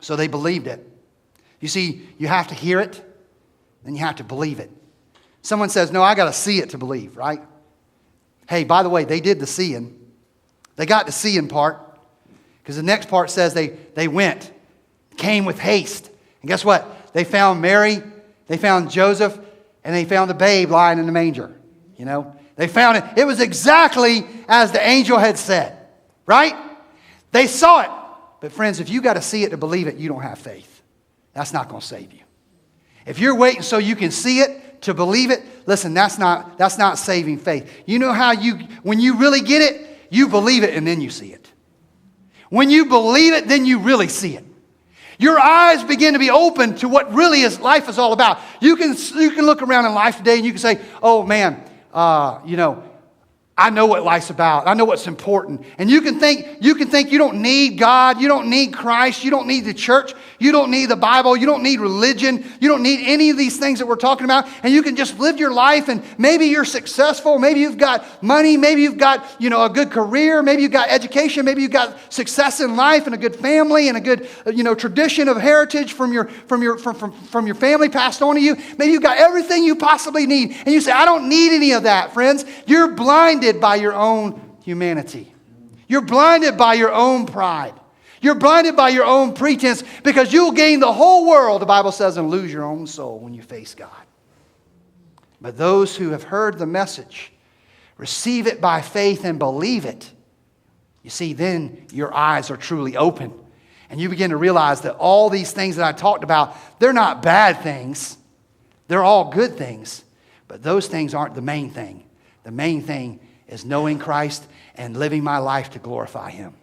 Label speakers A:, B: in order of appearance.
A: So they believed it. You see, you have to hear it, then you have to believe it. Someone says, no, I got to see it to believe, right? Hey, by the way, they did the seeing. They got the seeing part. Because the next part says they went, came with haste. And guess what? They found Mary, they found Joseph, and they found the babe lying in the manger. You know, they found it. It was exactly as the angel had said, right? They saw it. But friends, if you got to see it to believe it, you don't have faith. That's not going to save you. If you're waiting so you can see it to believe it, listen, that's not saving faith. You know how when you really get it, you believe it and then you see it. When you believe it, then you really see it. Your eyes begin to be open to what really life is all about. You can look around in life today and you can say, oh man, I know what life's about. I know what's important. And you can think you don't need God. You don't need Christ. You don't need the church. You don't need the Bible. You don't need religion. You don't need any of these things that we're talking about. And you can just live your life and maybe you're successful. Maybe you've got money. Maybe you've got, a good career. Maybe you've got education. Maybe you've got success in life and a good family and a good, tradition of heritage from your family passed on to you. Maybe you've got everything you possibly need. And you say, I don't need any of that, friends. You're blinded by your own humanity. You're blinded by your own pride. You're blinded by your own pretense because you'll gain the whole world, the Bible says, and lose your own soul when you face God. But those who have heard the message, receive it by faith and believe it, you see, then your eyes are truly open. And you begin to realize that all these things that I talked about, they're not bad things. They're all good things. But those things aren't the main thing. The main thing is knowing Christ and living my life to glorify Him.